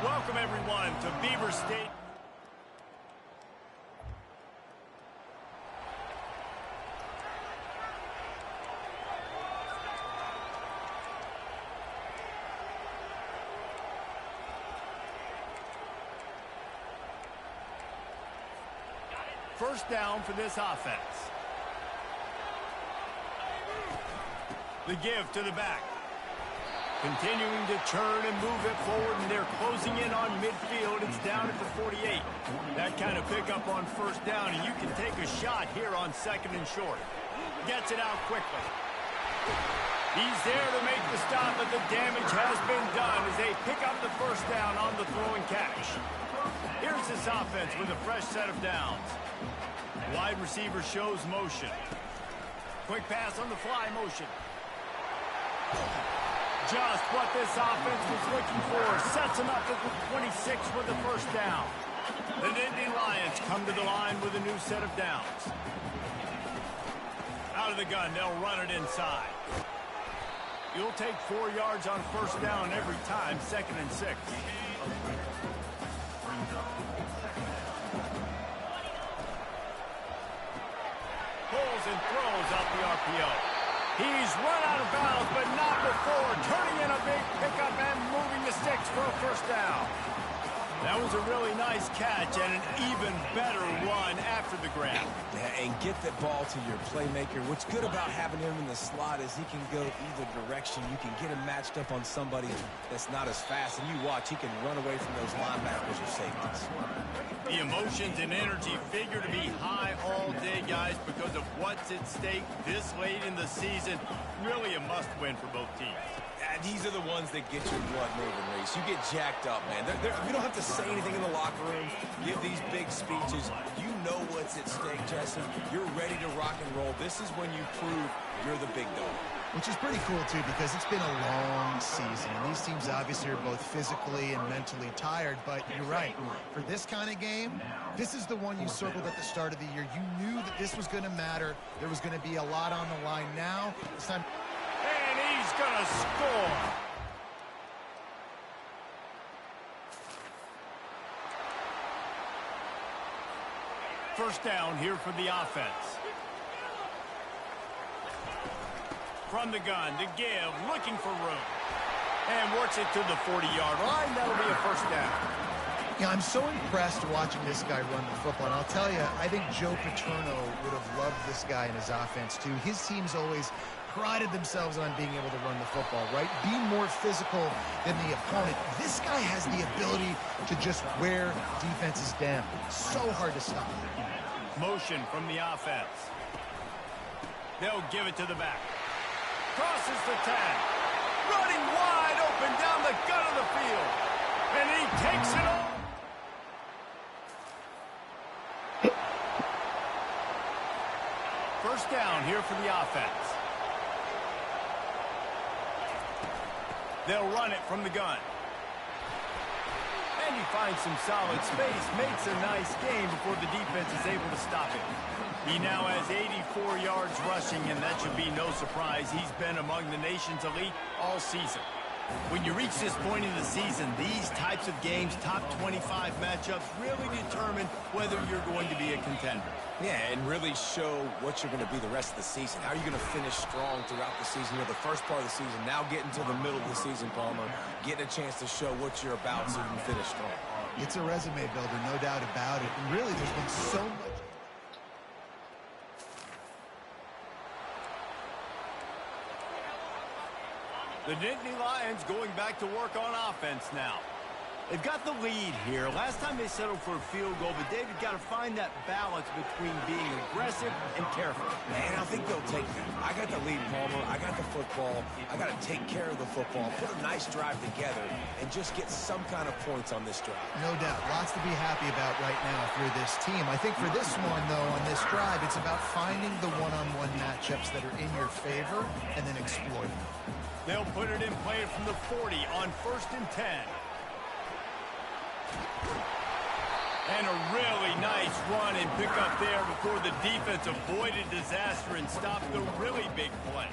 Welcome, everyone, to Beaver State. First down for this offense. The give to the back. Continuing to turn and move it forward, and they're closing in on midfield. It's down at the 48. That kind of pickup on first down, and you can take a shot here on second and short. Gets it out quickly. He's there to make the stop, but the damage has been done as they pick up the first down on the throw and catch. Here's this offense with a fresh set of downs. Wide receiver shows motion. Quick pass on the fly motion. Just what this offense was looking for. Sets him up at the 26 with the first down. The Nittany Lions come to the line with a new set of downs. Out of the gun, they'll run it inside. You'll take 4 yards on first down every time, second and 6. Pulls and throws out the RPO. He's run out of bounds, but not before turning in a big pickup and moving the sticks for a first down. That was a really nice catch and an even better run after the grab. Yeah, and get that ball to your playmaker. What's good about having him in the slot is he can go either direction. You can get him matched up on somebody that's not as fast, and you watch, he can run away from those linebackers or safeties. The emotions and energy figure to be high all day, guys, because of what's at stake this late in the season. Really a must-win for both teams. These are the ones that get your blood moving, Reese. You get jacked up, man. We don't have to say anything in the locker room, give these big speeches. You know what's at stake, Jesse. You're ready to rock and roll. This is when you prove you're the big dog. Which is pretty cool, too, because it's been a long season. These teams obviously are both physically and mentally tired, but you're right. For this kind of game, this is the one you circled at the start of the year. You knew that this was going to matter. There was going to be a lot on the line. Now, it's time. And he's going to score. First down here for the offense. From the gun to give, looking for room. And works it to the 40-yard line. That'll be a first down. Yeah, I'm so impressed watching this guy run the football. And I'll tell you, I think Joe Paterno would have loved this guy in his offense, too. His teams always prided themselves on being able to run the football, right? Being more physical than the opponent. This guy has the ability to just wear defenses down. So hard to stop. Motion from the offense. They'll give it to the back. Crosses the 10. Running wide open down the gut of the field. And he takes it on. First down here for the offense. They'll run it from the gun. And he finds some solid space, makes a nice game before the defense is able to stop him. He now has 84 yards rushing, and that should be no surprise. He's been among the nation's elite all season. When you reach this point in the season, these types of games, top 25 matchups, really determine whether you're going to be a contender. Yeah, and really show what you're going to be the rest of the season. How are you going to finish strong throughout the season? You're the first part of the season, now getting to the middle of the season, Palmer, getting a chance to show what you're about so you can finish strong. It's a resume builder, no doubt about it. And really, there's been so much. The Nittany Lions going back to work on offense now. They've got the lead here. Last time they settled for a field goal, but David got to find that balance between being aggressive and careful. Man, I think they'll take that. I got the lead, Palmer. I got the football. I got to take care of the football, put a nice drive together, and just get some kind of points on this drive. No doubt. Lots to be happy about right now for this team. I think for this one, though, on this drive, it's about finding the one-on-one matchups that are in your favor and then exploiting them. They'll put it in play from the 40 on 1st and 10. And a really nice run and pick up there before the defense avoided disaster and stopped the really big play.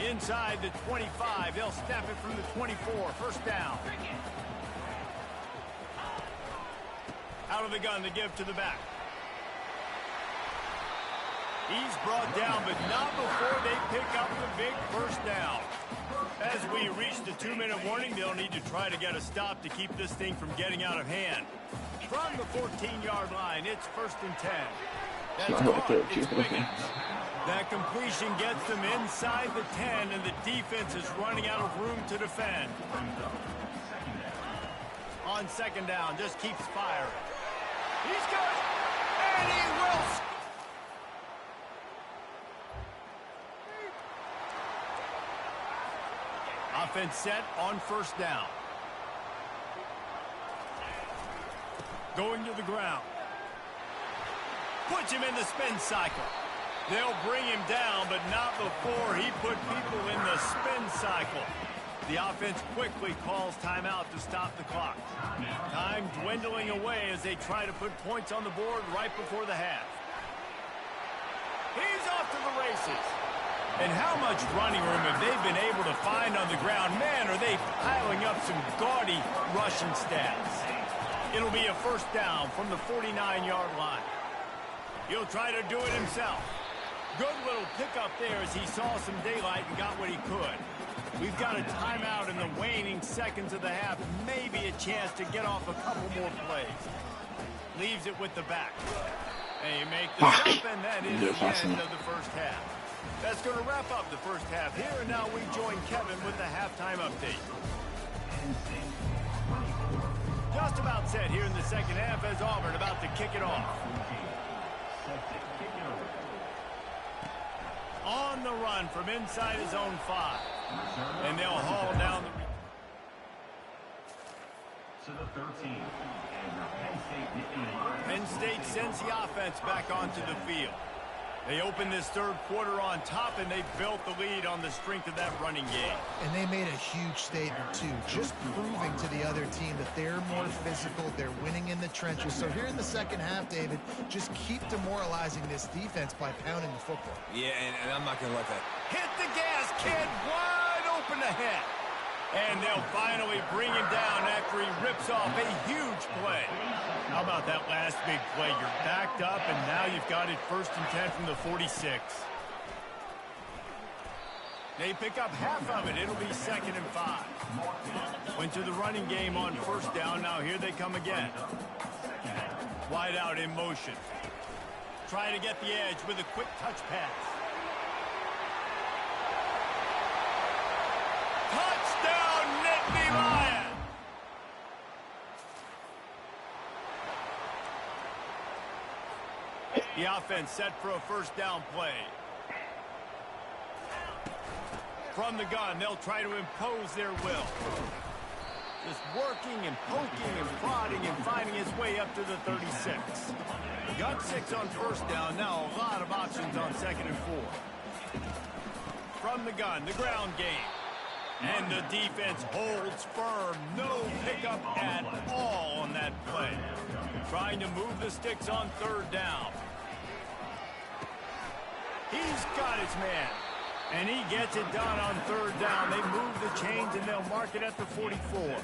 Inside the 25, they'll snap it from the 24, first down. Out of the gun, the give to the back. He's brought down, but not before they pick up the big first down. As we reach the 2-minute warning, they'll need to try to get a stop to keep this thing from getting out of hand. From the 14-yard line, it's 1st and 10. That's caught. It's Wiggins. That completion gets them inside the 10, and the defense is running out of room to defend. On 2nd down, just keeps firing. He's good, and he will. Offense set on 1st down. Going to the ground. Puts him in the spin cycle. They'll bring him down, but not before he put people in the spin cycle. The offense quickly calls timeout to stop the clock. Time dwindling away as they try to put points on the board right before the half. He's off to the races. And how much running room have they been able to find on the ground? Man, are they piling up some gaudy rushing stats. It'll be a 1st down from the 49-yard line. He'll try to do it himself. Good little pickup there as he saw some daylight and got what he could. We've got a timeout in the waning seconds of the half. Maybe a chance to get off a couple more plays. Leaves it with the back. They make the stop, and that is the end of the first half. That's going to wrap up the first half here, and now we join Kevin with the halftime update. Just about set here in the second half as Auburn about to kick it off. On the run from inside his own 5. And they'll haul down the... To the 13. Penn State sends the offense back onto the field. They open this 3rd quarter on top, and they built the lead on the strength of that running game. And they made a huge statement, too, just proving to the other team that they're more physical, they're winning in the trenches. So here in the second half, David, just keep demoralizing this defense by pounding the football. Yeah, and I'm not going to let that. Hit the gas, kid, wide open ahead. And they'll finally bring him down after he rips off a huge play. How about that last big play? You're backed up, and now you've got it 1st and 10 from the 46. They pick up half of it. It'll be 2nd and 5. Went to the running game on 1st down. Now here they come again. Wide out in motion. Try to get the edge with a quick touch pass. Touchdown, Nittany Lion! The offense set for a 1st down play. From the gun, they'll try to impose their will. Just working and poking and prodding and finding his way up to the 36. Got 6 on 1st down. Now a lot of options on 2nd and 4. From the gun, the ground game. And the defense holds firm. No pickup at all on that play. Trying to move the sticks on 3rd down. He's got his man. And he gets it done on 3rd down. They move the chains, and they'll mark it at the 44.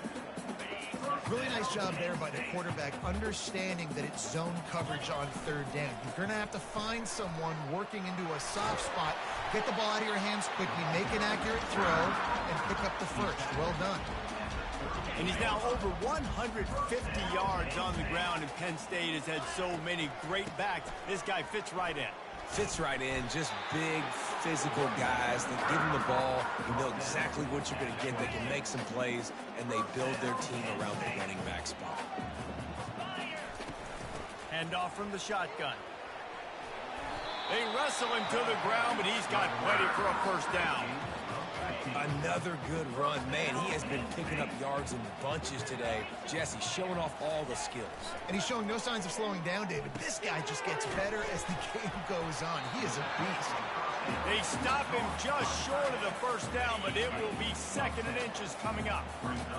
Really nice job there by the quarterback, understanding that it's zone coverage on 3rd down. You're going to have to find someone working into a soft spot, get the ball out of your hands quickly, make an accurate throw, and pick up the 1st. Well done. And he's now over 150 yards on the ground, and Penn State has had so many great backs. This guy fits right in. Fits right in, just big, physical guys. They give him the ball, you know exactly what you're going to get. They can make some plays, and they build their team around the running back spot. Hand off from the shotgun. They wrestle him to the ground, but he's got plenty for a 1st down. Another good run. Man, he has been picking up yards in bunches today. Jesse showing off all the skills. And he's showing no signs of slowing down, David. This guy just gets better as the game goes on. He is a beast. They stop him just short of the 1st down, but it will be 2nd and inches coming up.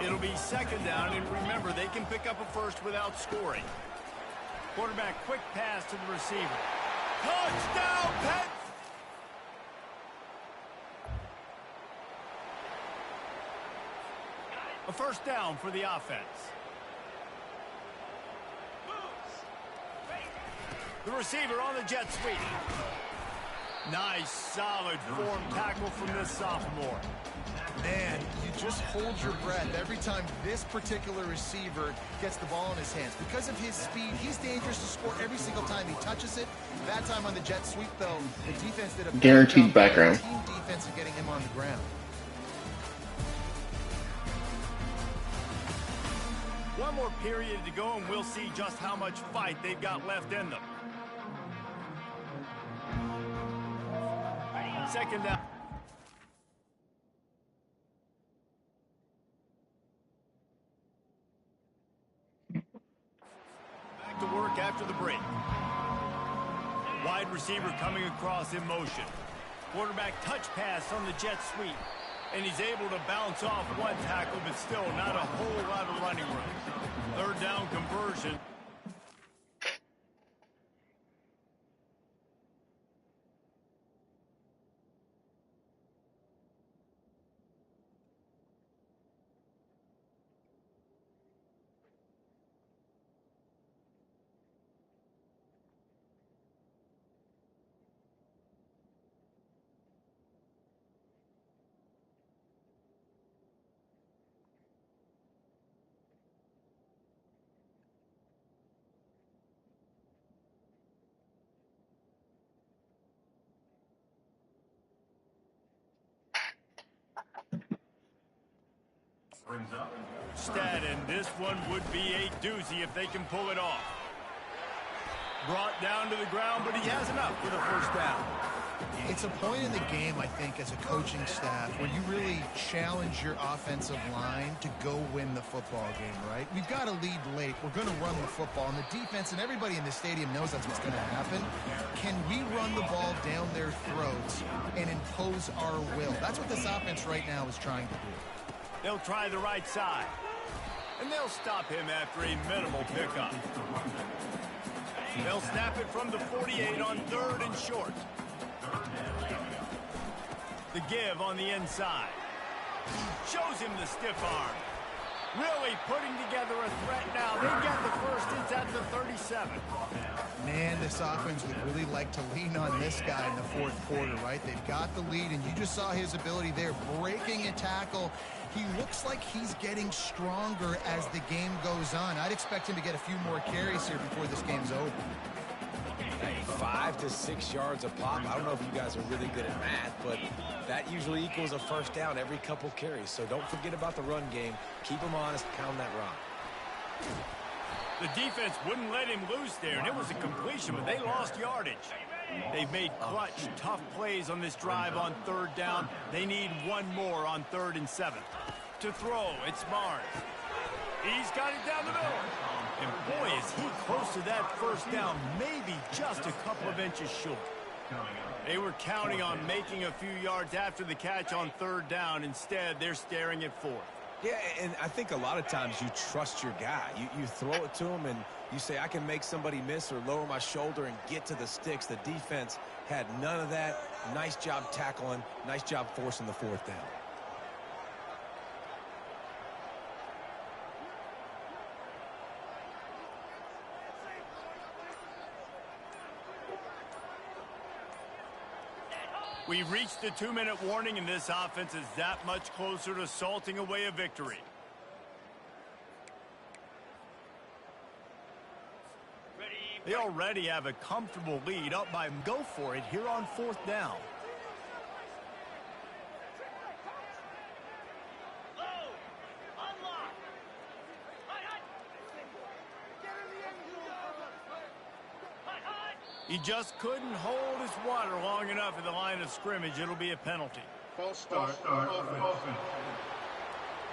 It'll be 2nd down, and remember, they can pick up a 1st without scoring. Quarterback, quick pass to the receiver. Touchdown, Penn! A first down for the offense. The receiver on the jet sweep. Nice, solid form tackle from this sophomore. Man, you just hold your breath every time this particular receiver gets the ball in his hands. Because of his speed, he's dangerous to score every single time he touches it. That time on the jet sweep, though, the defense did a Guaranteed background. team defense of getting him on the ground. One more period to go, and we'll see just how much fight they've got left in them. Second down. Back to work after the break. Wide receiver coming across in motion. Quarterback touch pass on the jet sweep. And he's able to bounce off one tackle, but still not a whole lot of running room. Third down conversion. Brings up. Stat, and this one would be a doozy if they can pull it off. Brought down to the ground, but he has enough for the first down. It's a point in the game, I think, as a coaching staff where you really challenge your offensive line to go win the football game, right? We've got to lead late. We're going to run the football, and the defense and everybody in the stadium knows that's what's going to happen. Can we run the ball down their throats and impose our will? That's what this offense right now is trying to do. They'll try the right side. And they'll stop him after a minimal pickup. They'll snap it from the 48 on third and short. The give on the inside. Shows him the stiff arm. Really putting together a threat now. They get the first. It's at the 37. Man, this offense would really like to lean on this guy in the fourth quarter, right? They've got the lead, and you just saw his ability there, breaking a tackle. He looks like he's getting stronger as the game goes on. I'd expect him to get a few more carries here before this game's over. Hey, 5 to 6 yards a pop. I don't know if you guys are really good at math, but that usually equals a first down every couple carries. So don't forget about the run game. Keep them honest, pound that rock. The defense wouldn't let him loose there, and it was a completion, but they lost yardage. They've made clutch, tough plays on this drive on third down. They need one more on 3rd and 7. To throw, it's Barnes. He's got it down the middle. And boy, is he close to that first down, maybe just a couple of inches short. They were counting on making a few yards after the catch on 3rd down. Instead, they're staring at 4th. Yeah, and I think a lot of times you trust your guy. You throw it to him and you say, I can make somebody miss or lower my shoulder and get to the sticks. The defense had none of that. Nice job tackling. Nice job forcing the 4th down. We've reached the 2-minute warning, and this offense is that much closer to salting away a victory. They already have a comfortable lead up by go for it here on 4th down. He just couldn't hold his water long enough at the line of scrimmage. It'll be a penalty. False start. Offense.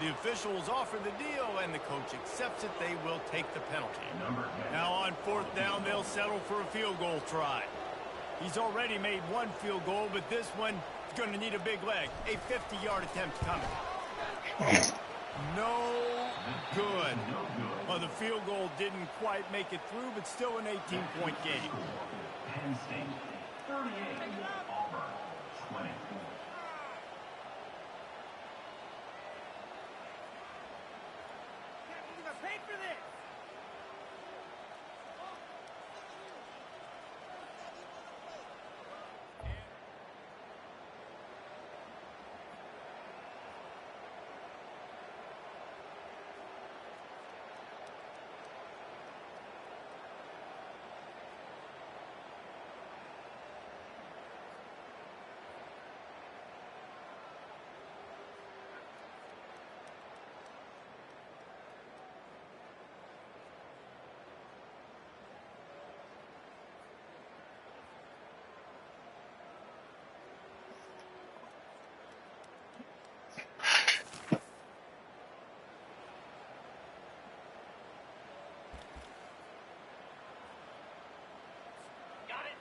The officials offer the deal, and the coach accepts it. They will take the penalty. Now on 4th down, they'll settle for a field goal try. He's already made one field goal, but this one is going to need a big leg. A 50-yard attempt coming. No good. Well, the field goal didn't quite make it through, but still an 18-point game. Penn State 38. Auburn 20.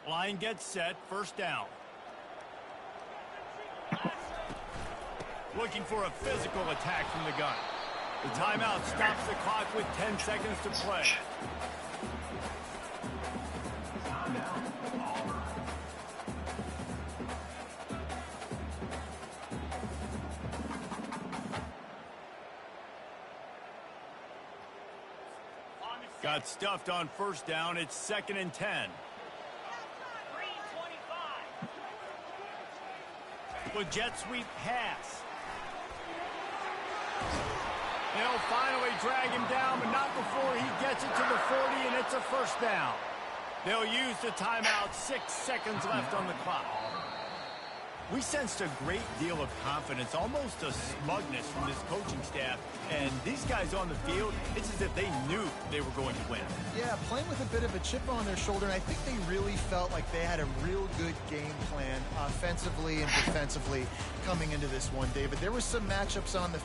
Line gets set, first down. Looking for a physical attack from the gun. The timeout stops the clock with 10 seconds to play. Got stuffed on first down. It's 2nd and 10. With jet sweep pass. They'll finally drag him down, but not before he gets it to the 40, and it's a first down. They'll use the timeout. 6 seconds left on the clock. We sensed a great deal of confidence, almost a smugness from this coaching staff. And these guys on the field, it's as if they knew they were going to win. Yeah, playing with a bit of a chip on their shoulder, and I think they really felt like they had a real good game plan offensively and defensively coming into this one, David. There were some matchups on the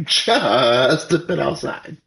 Just a bit outside.